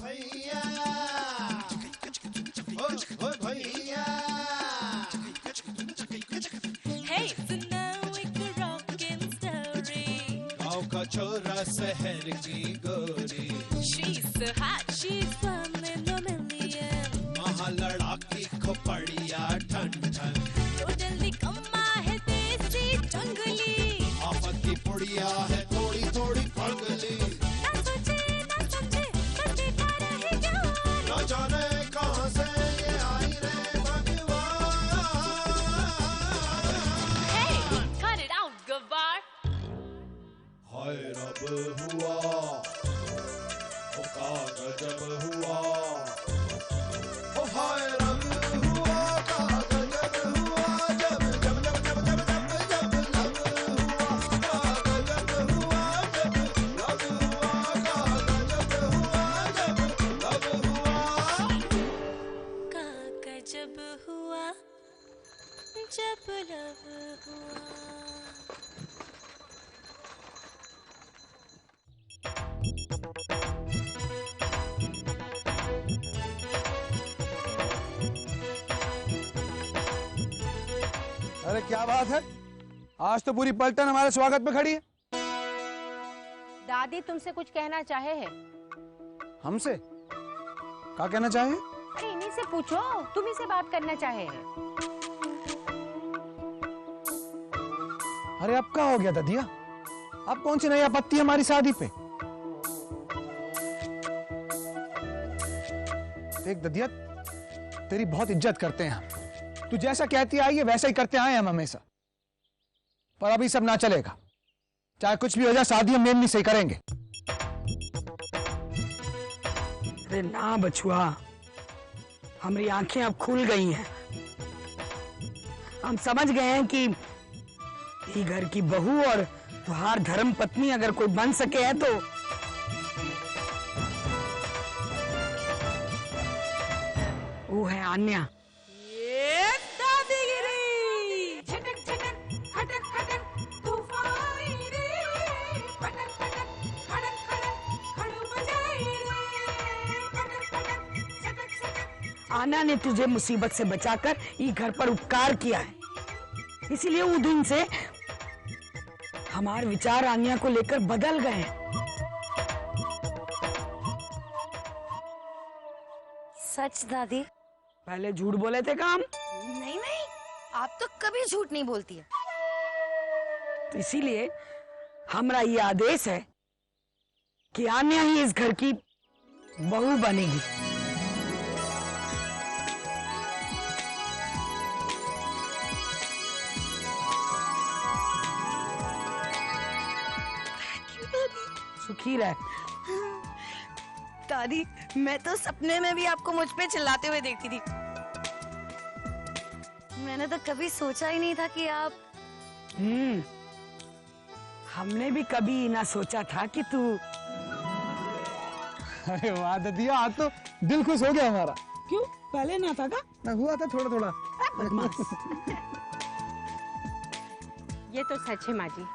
भैया, ओ भैया। Hey, so now it's a rockin' story. गाँव का छोरा शहर की गोरी, She's so hot, she's one in a million. वहाँ लड़ाकी खोपड़िया ठन ठन, तो जल्दी कम्मा है देसी जंगली, आफत की पुड़िया है थोड़ी थोड़ी पगली। ना सोचे ना समझे बस देखा रहे जवान। न जाने कहाँ से ये आई रे भगवान। Hey, cut it out, गवार। हाय रब हुआ, ओ का गजब हुआ, ओ हाय रब हुआ, का गजब हुआ, जब जब जब जब जब जब जब लब हुआ, का गजब हुआ, जब लब हुआ, का गजब हुआ, जब लब हुआ। का गजब हुआ जब लब हुआ। अरे क्या बात है, आज तो पूरी पलटन हमारे स्वागत में खड़ी है। दादी तुमसे कुछ कहना चाहे है। हमसे क्या कहना चाहे? अरे इन्हीं से पूछो, तुम ही से बात करना चाहे है। अरे अब क्या हो गया ददिया, अब कौन सी नई आपत्ति है हमारी शादी पे? देख ददिया, तेरी बहुत इज्जत करते हैं हम, तू जैसा कहती आई है वैसा ही करते आए हम हमेशा, पर अभी सब ना चलेगा। चाहे कुछ भी हो जाए, शादी हम मेन नहीं सही करेंगे। अरे ना बछुआ, हमारी आंखें अब खुल गई हैं। हम समझ गए हैं कि ये घर की बहू और तुम्हार धर्म पत्नी अगर कोई बन सके है तो वो है आन्या। झटक झटक खटक खटक तूफानी रे, पटक पटक खड़क खड़क खड़ू बजाए रे, पटक पटक झटक झटक। आन्या ने तुझे मुसीबत से बचाकर ये घर पर उपकार किया है, इसीलिए वो दिन से हमारे विचार आन्या को लेकर बदल गए। सच दादी? पहले झूठ बोले थे काम, नहीं नहीं, आप तो कभी झूठ नहीं बोलती है। तो इसीलिए हमारा ये आदेश है कि आन्या ही इस घर की बहू बनेगी। सुखी रह। दादी, मैं तो सपने में भी आपको मुझ पे चिल्लाते हुए देखती थी। मैंने तो कभी सोचा ही नहीं था कि आप। हमने भी कभी ना सोचा था कि तू। अरे वाह ददिया, आज तो दिल खुश हो गया हमारा। क्यों, पहले ना था का? ना हुआ था थोड़ा थोड़ा। बदमाश। ये तो सच है माँ जी,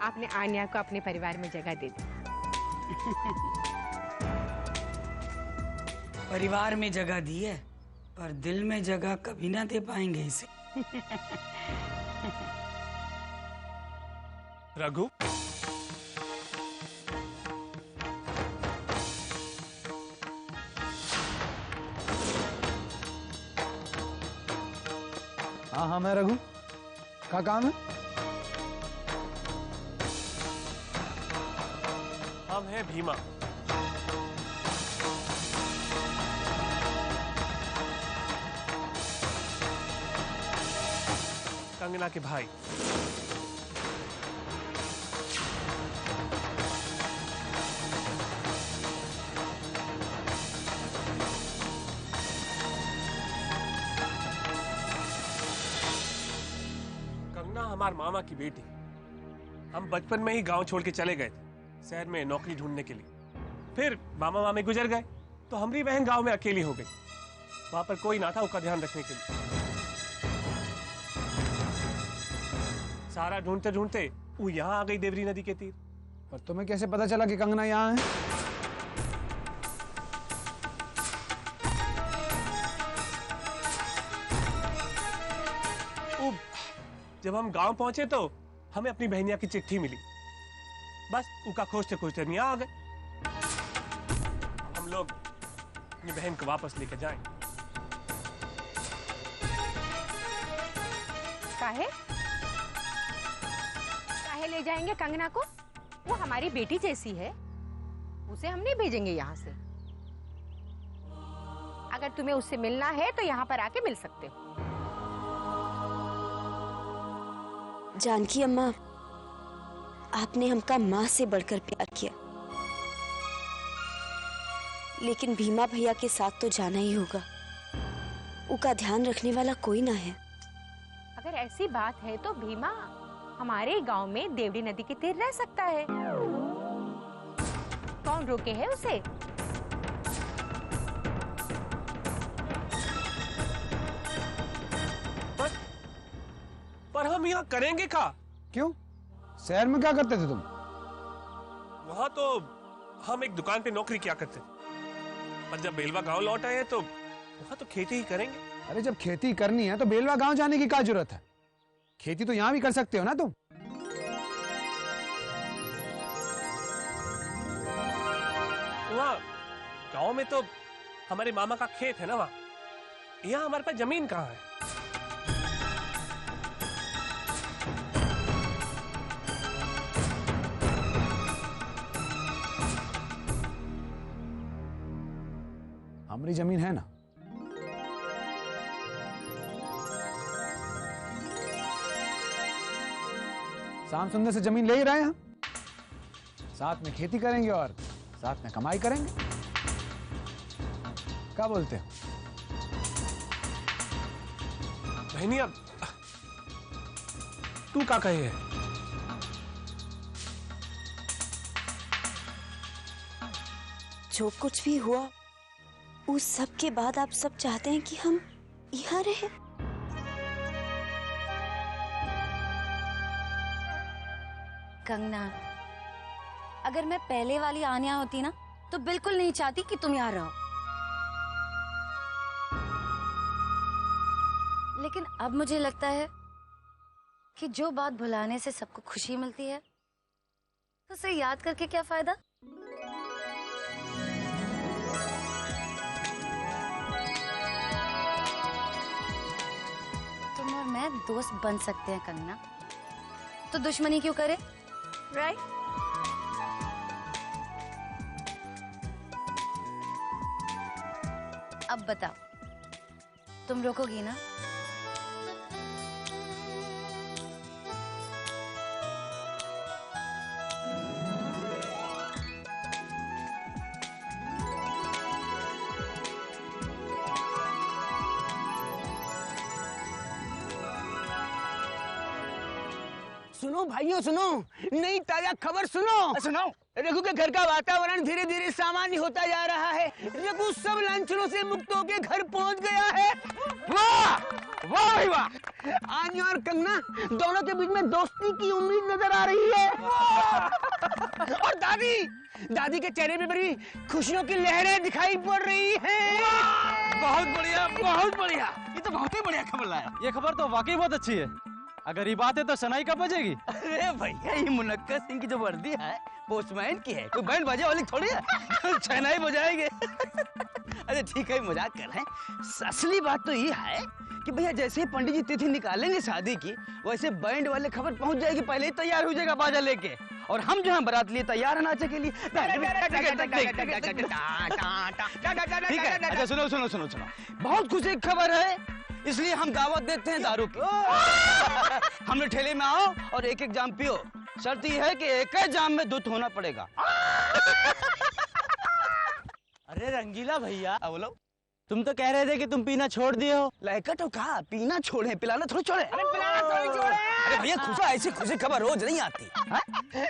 आपने आन्या को अपने परिवार में जगह दे दी। परिवार में जगह दी है, पर दिल में जगह कभी ना दे पाएंगे इसे। रघु, हाँ हाँ मैं रघु, क्या काम है? हम हैं भीमा। कंगना के भाई। कंगना हमारे मामा की बेटी। हम बचपन में ही गांव छोड़ के चले गए थे शहर में नौकरी ढूंढने के लिए। फिर मामा मामी गुजर गए तो हमारी बहन गांव में अकेली हो गई। वहां पर कोई ना था उसका ध्यान रखने के लिए। सारा ढूंढते ढूंढते वो यहाँ आ गई देवरी नदी के तीर। पर तुम्हें कैसे पता चला कि कंगना यहाँ है? जब हम गांव पहुंचे तो हमें अपनी बहनिया की चिट्ठी मिली। बस उका खोजते मियाँ आ गए। हम लोग अपनी बहन को वापस लेके जाएं। काहे ले जाएंगे कंगना को? वो हमारी बेटी जैसी है, उसे हम नहीं भेजेंगे यहाँ से। अगर तुम्हें उससे मिलना है तो यहाँ पर आके मिल सकते हो। जानकी अम्मा, आपने हमका माँ से बढ़कर प्यार किया, लेकिन भीमा भैया के साथ तो जाना ही होगा। उनका ध्यान रखने वाला कोई ना है। अगर ऐसी बात है तो भीमा हमारे गांव में देवड़ी नदी के तीर रह सकता है। कौन रोके है उसे? पर हम यहाँ करेंगे क्या? क्यों? शहर में क्या करते थे तुम? वहां तो हम एक दुकान पे नौकरी किया करते थे, पर जब बेलवा गांव लौट आए तो वहां तो खेती ही करेंगे। अरे जब खेती करनी है तो बेलवा गांव जाने की क्या जरूरत है? खेती तो यहां भी कर सकते हो ना तुम। वहाँ गांव में तो हमारे मामा का खेत है ना, वहाँ यहाँ हमारे पास जमीन कहाँ है? हमारी जमीन है ना। शाम सुंदर से जमीन ले ही रहे हैं हम, साथ में खेती करेंगे और साथ में कमाई करेंगे। क्या बोलते हो? बहनिया, तू क्या कहे है? जो कुछ भी हुआ उस सब के बाद आप सब चाहते हैं कि हम यहाँ रहे। कंगना, अगर मैं पहले वाली आन्या होती ना तो बिल्कुल नहीं चाहती कि तुम यहाँ रहो, लेकिन अब मुझे लगता है कि जो बात भुलाने से सबको खुशी मिलती है तो उसे याद करके क्या फायदा। तुम और मैं दोस्त बन सकते हैं कंगना, तो दुश्मनी क्यों करे, राइट? अब बताओ, तुम रोकोगी ना? सुनो भाइयों, सुनो, नई ताजा खबर सुनो। सुनाओ। रघु के घर का वातावरण धीरे धीरे सामान्य होता जा रहा है। रघु सब लांछनों से मुक्त होकर घर पहुंच गया है। वाह वाह भाई वाह। आन्या और कंगना दोनों के बीच में दोस्ती की उम्मीद नजर आ रही है। और दादी के चेहरे पे बड़ी खुशियों की लहरें दिखाई पड़ रही हैं। बहुत बढ़िया, बहुत बढ़िया। ये तो बहुत ही बढ़िया खबर लाया। ये खबर तो वाकई बहुत अच्छी है। अगर ये बात है तो सनाई कब बजेगी? अरे भैया, ये मुनक्का सिंह की जो वर्दी है पोस्टमैन की है, कोई बैंड बाजे वाली थोड़ी है। शहनाई बजाएंगे। अरे ठीक है, मजाक कर रहे हैं। असली बात तो ये है कि भैया जैसे ही पंडित जी तिथि निकालेंगे शादी की, वैसे बैंड वाले खबर पहुंच जाएगी, पहले ही तैयार हो जाएगा बाजा लेके, और हम जो है बारात लिए तैयार है नाचे के लिए। ठीक है, अच्छा सुनो सुनो सुनो सुनो, बहुत खुशी की खबर है, इसलिए हम दावत देते हैं दारू की। हमने ठेले में आओ और एक एक जाम पियो, शर्त यह है कि एक ही जाम में दूध होना पड़ेगा। अरे रंगीला भैया, बोलो। तुम तो कह रहे थे कि तुम पीना छोड़ दिए हो। लड़का तो कहा पीना छोड़े, पिलाना थोड़ी छोड़े। अरे पिलाना थोड़ी छोड़े। अरे भैया खुशा, ऐसी खुशी खबर रोज नहीं आती।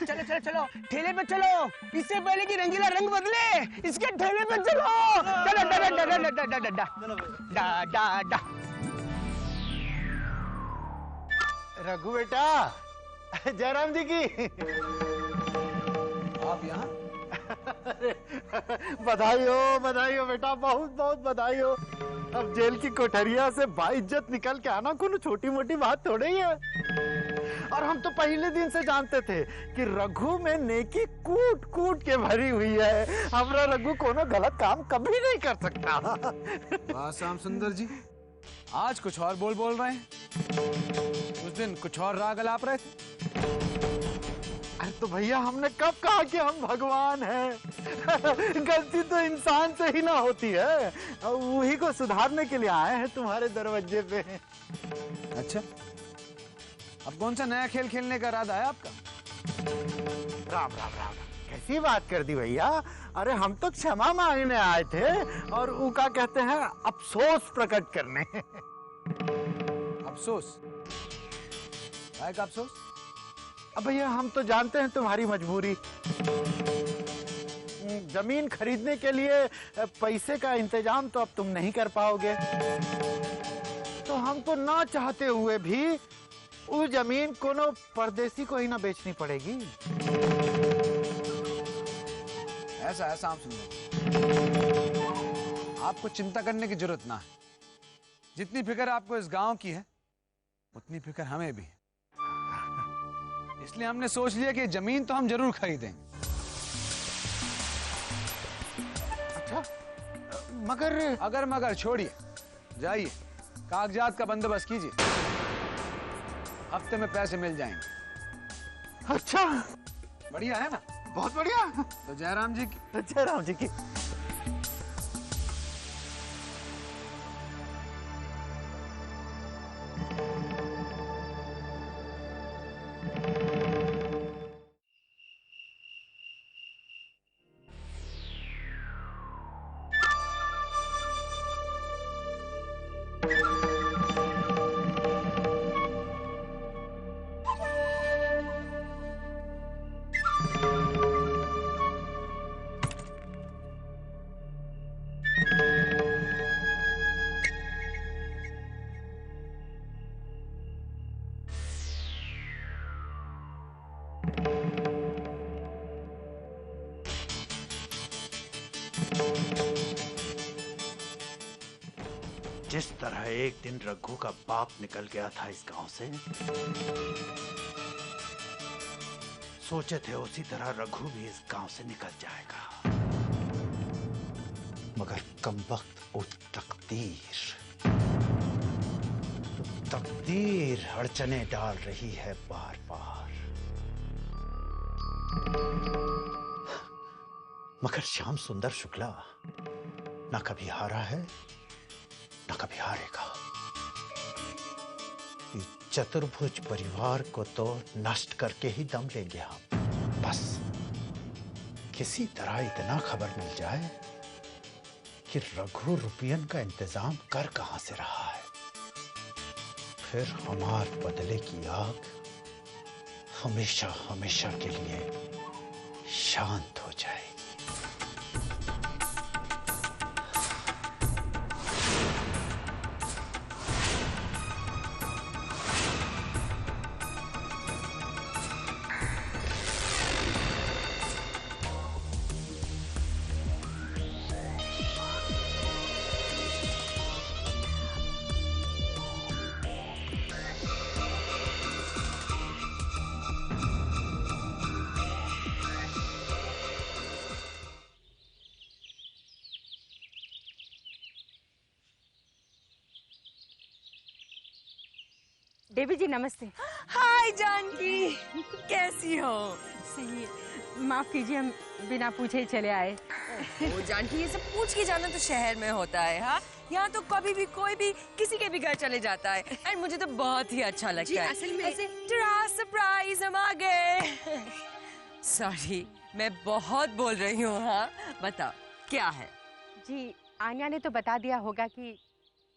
चलो चलो चलो, ठेले पे चलो, इससे पहले कि रंगीला रंग बदले, इसके ठेले पे चलो। चलो डा डा डा डा डा डा डा डा डा। रघु बेटा, जयराम जी की। आप यहाँ? बधाई हो बेटा, बहुत बहुत बधाई हो। अब जेल की कोठरिया से बाइज्जत निकल के आना कोई छोटी मोटी बात थोड़ी ही है। और हम तो पहले दिन से जानते थे कि रघु में नेकी कूट कूट के भरी हुई है। हमारा रघु कोनो गलत काम कभी नहीं कर सकता। वाह श्याम सुंदर जी, आज कुछ और बोल रहे हैं, उस दिन कुछ और राग अलाप रहे थे। अरे तो भैया हमने कब कहा कि हम भगवान हैं? गलती तो इंसान से ही ना होती है, वही को सुधारने के लिए आए हैं तुम्हारे दरवाजे पे। अच्छा, अब कौन सा नया खेल खेलने का इरादा है आपका? राम राम राम, कैसी बात कर दी भैया। अरे हम तो क्षमा मांगने आए थे और उनका कहते हैं अफसोस प्रकट करने। अफसोस? काय का अफसोस? अब भैया हम तो जानते हैं तुम्हारी मजबूरी। जमीन खरीदने के लिए पैसे का इंतजाम तो अब तुम नहीं कर पाओगे, तो हमको ना चाहते हुए भी वो जमीन कोनो परदेसी को ही ना बेचनी पड़ेगी। ऐसा है श्याम सुंदर, आपको चिंता करने की जरूरत ना है। जितनी फिक्र आपको इस गांव की है उतनी फिक्र हमें भी है। इसलिए हमने सोच लिया कि जमीन तो हम जरूर खरीदेंगे। अच्छा, मगर अगर छोड़िए, जाइए कागजात का बंदोबस्त कीजिए, हफ्ते में पैसे मिल जाएंगे। अच्छा, बढ़िया है ना? बहुत बढ़िया। तो जयराम जी की जिस तरह एक दिन रघु का बाप निकल गया था इस गांव से, सोचे थे उसी तरह रघु भी इस गांव से निकल जाएगा। मगर कमबख्त वो तकदीर अड़चने डाल रही है बार बार। मगर श्याम सुंदर शुक्ला ना कभी हारा है ना कभी हारेगा। इस चतुर्भुज परिवार को तो नष्ट करके ही दम लेंगे हम। बस किसी तरह इतना खबर मिल जाए कि रघु रुपयन का इंतजाम कर कहां से रहा है, फिर हमार बदले की आग हमेशा हमेशा के लिए शांत हो जाएगी। देवी जी नमस्ते। हाय जानकी, कैसी हो? सही, माफ कीजिए हम बिना पूछे ही चले आए। ओ जानकी, ये सब पूछ के जाना तो शहर में होता है। हाँ, यहाँ तो कभी भी कोई भी किसी के भी घर चले जाता है। एंड मुझे तो बहुत ही अच्छा लगता है। असल में ऐसे सरप्राइज हम आ गए। सॉरी, मैं बहुत बोल रही हूँ। हाँ बताओ क्या है? जी आन्या ने तो बता दिया होगा कि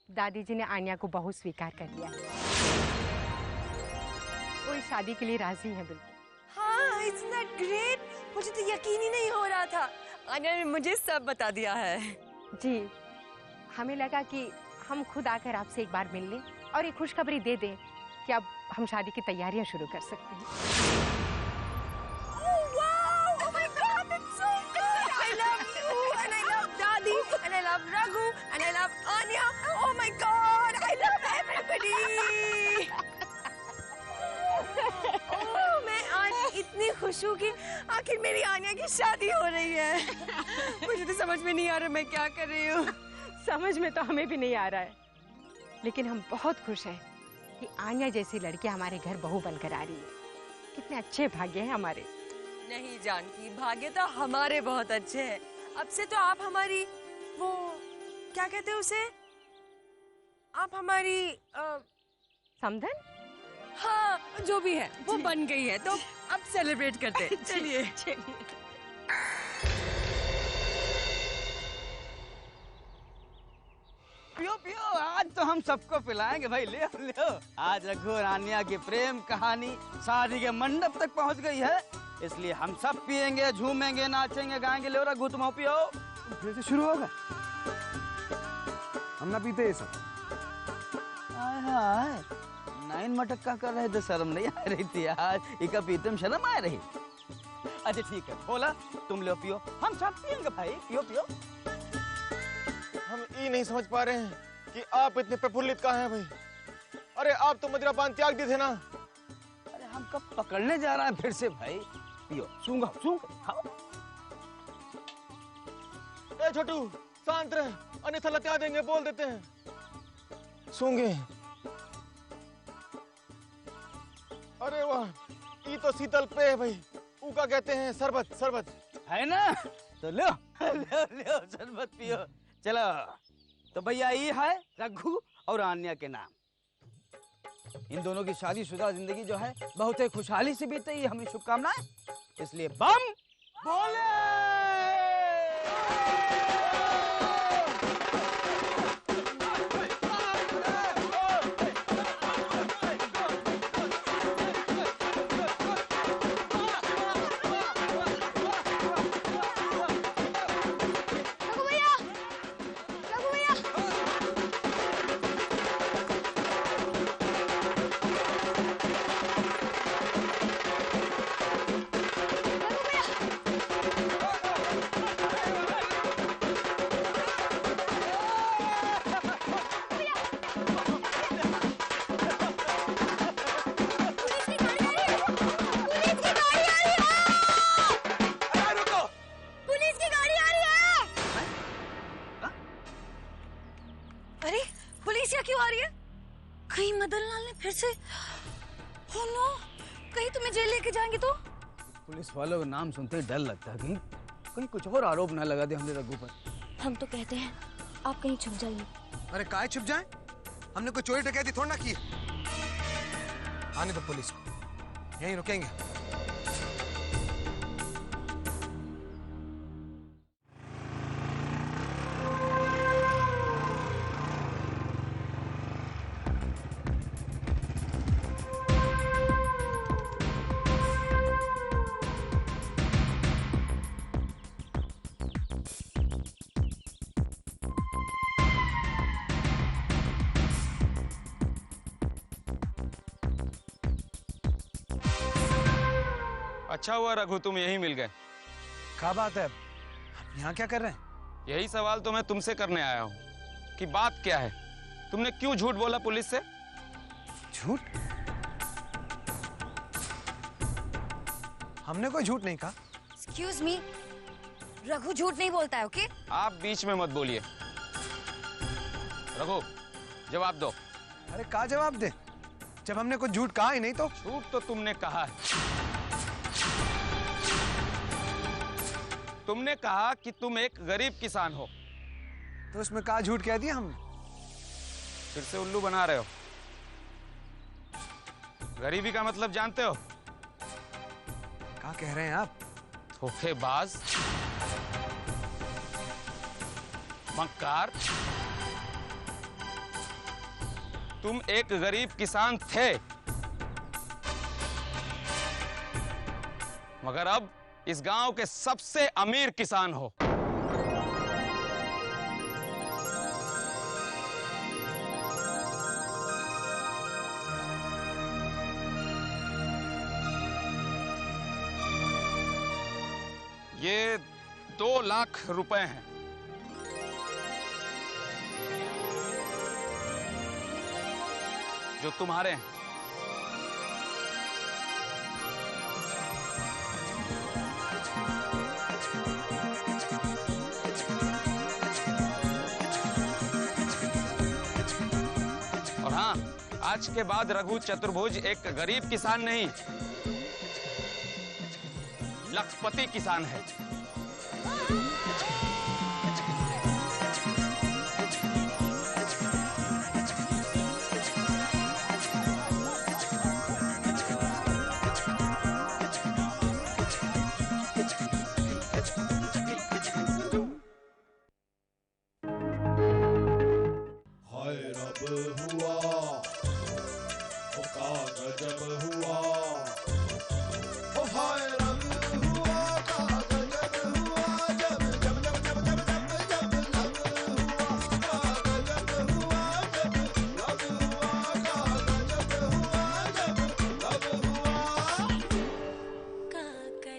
दादी जी ने आन्या को बहू स्वीकार कर लिया। वो इस शादी के लिए राजी है। बिल्कुल। हाँ, isn't that great? मुझे तो यकीन ही नहीं हो रहा था। आन्या ने मुझे सब बता दिया है। जी हमें लगा कि हम खुद आकर आपसे एक बार मिल लें और एक खुशखबरी दे दें कि अब हम शादी की तैयारियां शुरू कर सकते हैं। Oh, wow! Oh my God, that's so good! खुश हूँ कि आखिर मेरी आन्या की शादी हो रही है। मुझे तो समझ में नहीं आ रहा मैं क्या कर रही हूँ। समझ में तो हमें भी नहीं आ रहा है, लेकिन हम बहुत खुश हैं कि आन्या जैसी लड़की हमारे घर बहू बनकर आ रही है। कितने अच्छे भाग्य हैं हमारे। नहीं जानकी, भाग्य तो हमारे बहुत अच्छे हैं। अब से तो आप हमारी वो क्या कहते हैं उसे, आप हमारी समधन? हाँ, जो भी है वो बन गई है, तो अब सेलिब्रेट करते हैं। चलिए पियो पियो, आज तो हम सबको पिलाएंगे भाई। ले ले, आज रघु और आन्या की प्रेम कहानी शादी के मंडप तक पहुंच गई है, इसलिए हम सब पिएंगे, झूमेंगे, नाचेंगे, गाएंगे। ले रघु तुम पियो। फिर से शुरू होगा? हम ना पीते ये सब। हाय, नाइन मटक्का कर रहे थे, शर्म नहीं आ रही थी आज? इका पीते में शर्म आ रही? अच्छा ठीक है, बोला तुम लो पियो, हम सब पिएंगे भाई। पियो पियो। हम ये नहीं समझ पा रहे हैं कि आप इतने प्रफुल्लित कहाँ हैं भाई? अरे आप तो मदिरापान त्याग दिए थे ना। अरे हम कब पकड़ने जा रहे हैं फिर से भाई? पियो, सूंघो सूंघो, खाओ। ए छोटू, शांत रह, अन्यथा लत्या देंगे, बोल देते हैं। सूंघे। अरे वाह, ये तो शीतल पे है भाई, ऊका कहते हैं शरबत। शरबत है ना? तो लो लो लो शरबत पियो। चलो तो भैया ये है रघु और आन्या के नाम। इन दोनों की शादीशुदा जिंदगी जो है बहुत ही खुशहाली से बीते, ये हमें शुभकामनाएं। इसलिए बम बोले। पुलिस वालों का नाम सुनते ही डर लगता है, कहीं कहीं कुछ और आरोप ना लगा दे हमने रघु पर। हम तो कहते हैं आप कहीं छुप जाइए। अरे काहे छुप जाएं? हमने कोई चोरी डकैती थोड़ा ना की। आने दो पुलिस को, यहीं रुकेंगे। अच्छा हुआ रघु तुम यहीं मिल गए। क्या बात है, आप यहाँ क्या कर रहे हैं? यही सवाल तो मैं तुमसे करने आया हूँ कि बात क्या है। तुमने क्यों झूठ बोला पुलिस से? झूठ? हमने कोई झूठ नहीं कहा। Excuse me, रघु झूठ नहीं बोलता है, ओके? आप बीच में मत बोलिए। रघु जवाब दो। अरे क्या जवाब दे, जब हमने कुछ झूठ कहा ही नहीं तो। झूठ तो तुमने कहा है। तुमने कहा कि तुम एक गरीब किसान हो। तो उसमें कहा झूठ कह दिया हमने? फिर से उल्लू बना रहे हो। गरीबी का मतलब जानते हो? क्या कह रहे हैं आप? धोखेबाज, मक्कार। तुम एक गरीब किसान थे, मगर अब इस गांव के सबसे अमीर किसान हो। ये 2 लाख रुपए हैं। जो तुम्हारे हैं। आज के बाद रघु चतुर्भुज एक गरीब किसान नहीं, लखपति किसान है।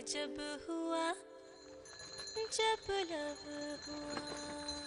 जब हुआ जब लव हुआ